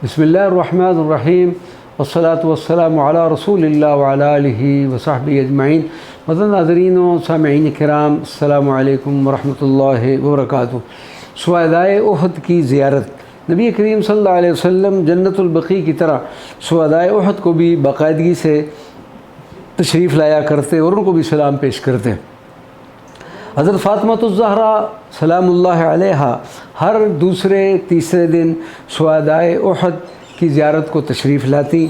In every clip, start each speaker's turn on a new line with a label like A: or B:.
A: بسم اللہ الرحمن الرحیم والصلاة والسلام علی رسول اللہ وعلی آلہ وصحبہ اجمعین۔ مدن ناظرین و سامعین کرام، السلام علیکم ورحمۃ اللہ وبرکاتہ۔ شہدائے احد کی زیارت۔ نبی کریم صلی اللہ علیہ وسلم جنت البقیع کی طرح شہدائے احد کو بھی باقاعدگی سے تشریف لایا کرتے اور ان کو بھی سلام پیش کرتے۔ حضرت فاطمۃ الزہرا سلام اللہ علیہا ہر دوسرے تیسرے دن شہدائے احد کی زیارت کو تشریف لاتی۔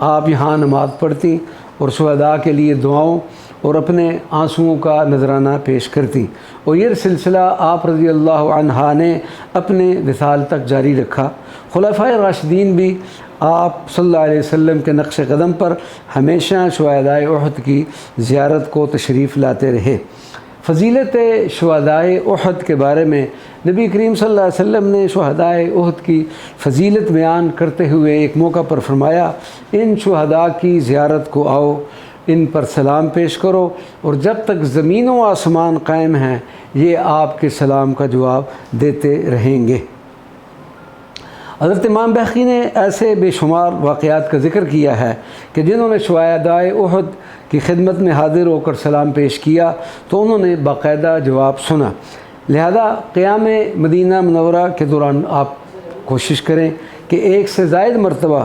A: آپ یہاں نماز پڑھتی اور شہداء کے لیے دعاؤں اور اپنے آنسوؤں کا نذرانہ پیش کرتی، اور یہ سلسلہ آپ رضی اللہ عنہ نے اپنے وصال تک جاری رکھا۔ خلفائے راشدین بھی آپ صلی اللہ علیہ وسلم کے نقش قدم پر ہمیشہ شہدائے احد کی زیارت کو تشریف لاتے رہے۔ فضیلت شہدائے احد کے بارے میں نبی کریم صلی اللہ علیہ وسلم نے شہدائے احد کی فضیلت بیان کرتے ہوئے ایک موقع پر فرمایا، ان شہداء کی زیارت کو آؤ، ان پر سلام پیش کرو، اور جب تک زمین و آسمان قائم ہیں یہ آپ کے سلام کا جواب دیتے رہیں گے۔ حضرت امام بہقی نے ایسے بے شمار واقعات کا ذکر کیا ہے کہ جنہوں نے شہدائے احد کی خدمت میں حاضر ہو کر سلام پیش کیا تو انہوں نے باقاعدہ جواب سنا۔ لہذا قیام مدینہ منورہ کے دوران آپ کوشش کریں کہ ایک سے زائد مرتبہ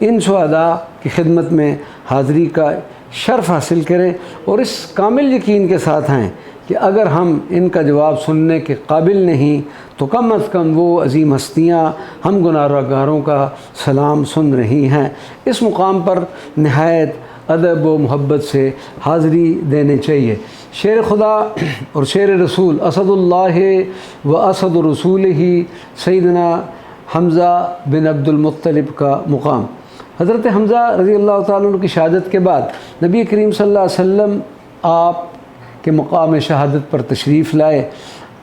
A: ان شہداء کی خدمت میں حاضری کا شرف حاصل کریں، اور اس کامل یقین کے ساتھ ہیں کہ اگر ہم ان کا جواب سننے کے قابل نہیں تو کم از کم وہ عظیم ہستیاں ہم گناہگاروں کا سلام سن رہی ہیں۔ اس مقام پر نہایت ادب و محبت سے حاضری دینے چاہیے۔ شیر خدا اور شیر رسول اسد اللہ و اسد رسول ہی سیدنا حمزہ بن عبد المطلب کا مقام۔ حضرت حمزہ رضی اللہ تعالیٰ عنہ کی شہادت کے بعد نبی کریم صلی اللہ علیہ وسلم آپ کے مقام شہادت پر تشریف لائے۔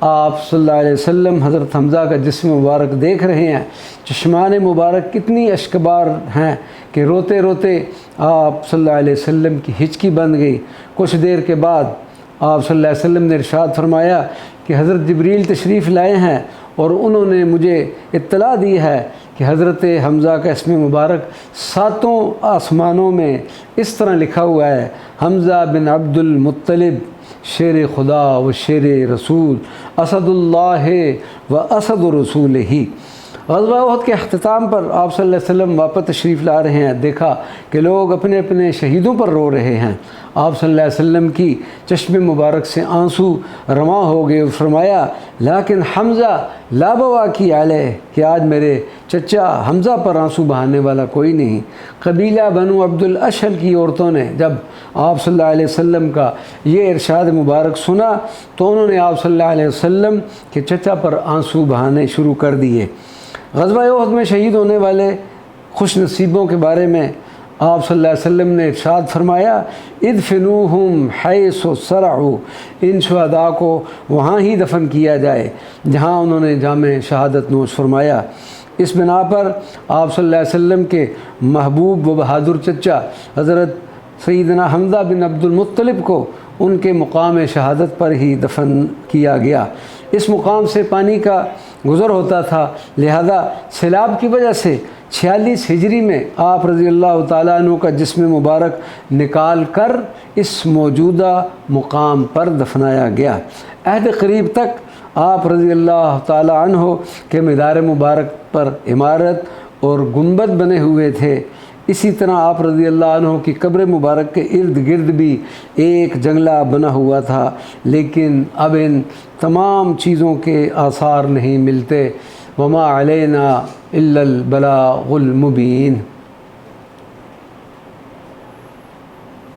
A: آپ صلی اللہ علیہ وسلم حضرت حمزہ کا جسم مبارک دیکھ رہے ہیں، چشمان مبارک کتنی اشکبار ہیں کہ روتے روتے آپ صلی اللہ علیہ وسلم کی ہچکی بند گئی۔ کچھ دیر کے بعد آپ صلی اللہ علیہ وسلم نے ارشاد فرمایا کہ حضرت جبریل تشریف لائے ہیں اور انہوں نے مجھے اطلاع دی ہے کہ حضرت حمزہ کا اسم مبارک 7 آسمانوں میں اس طرح لکھا ہوا ہے، حمزہ بن عبد المطلب، شیر خدا و شیر رسول، اسد اللہ و اسد رسول ہی۔ غزوہ احد کے اختتام پر آپ صلی اللہ علیہ وسلم واپس تشریف لا رہے ہیں، دیکھا کہ لوگ اپنے اپنے شہیدوں پر رو رہے ہیں۔ آپ صلی اللہ علیہ وسلم کی چشم مبارک سے آنسو رواں ہو گئے، فرمایا لیکن حمزہ لا بواکی علیہ، کہ آج میرے چچا حمزہ پر آنسو بہانے والا کوئی نہیں۔ قبیلہ بنو عبد الاشہل کی عورتوں نے جب آپ صلی اللہ علیہ وسلم کا یہ ارشاد مبارک سنا تو انہوں نے آپ صلی اللہ علیہ وسلم کے چچا پر آنسو بہانے شروع کر دیے۔ غزوہ احد میں شہید ہونے والے خوش نصیبوں کے بارے میں آپ صلی اللہ علیہ وسلم نے ارشاد فرمایا، ادفنوہم حیث صرعوا، ان شہداء کو وہاں ہی دفن کیا جائے جہاں انہوں نے جام شہادت نوش فرمایا۔ اس بنا پر آپ صلی اللہ علیہ وسلم کے محبوب و بہادر چچا حضرت سیدنا حمزہ بن عبد المطلب کو ان کے مقام شہادت پر ہی دفن کیا گیا۔ اس مقام سے پانی کا گزر ہوتا تھا، لہذا سیلاب کی وجہ سے 46 ہجری میں آپ رضی اللہ تعالیٰ عنہ کا جسم مبارک نکال کر اس موجودہ مقام پر دفنایا گیا۔ عہد قریب تک آپ رضی اللہ تعالیٰ عنہ کے مدار مبارک پر عمارت اور گنبد بنے ہوئے تھے۔ اسی طرح آپ رضی اللہ عنہ کی قبر مبارک کے ارد گرد بھی ایک جنگلہ بنا ہوا تھا، لیکن اب ان تمام چیزوں کے آثار نہیں ملتے۔ وما علینا الا البلاغ المبین۔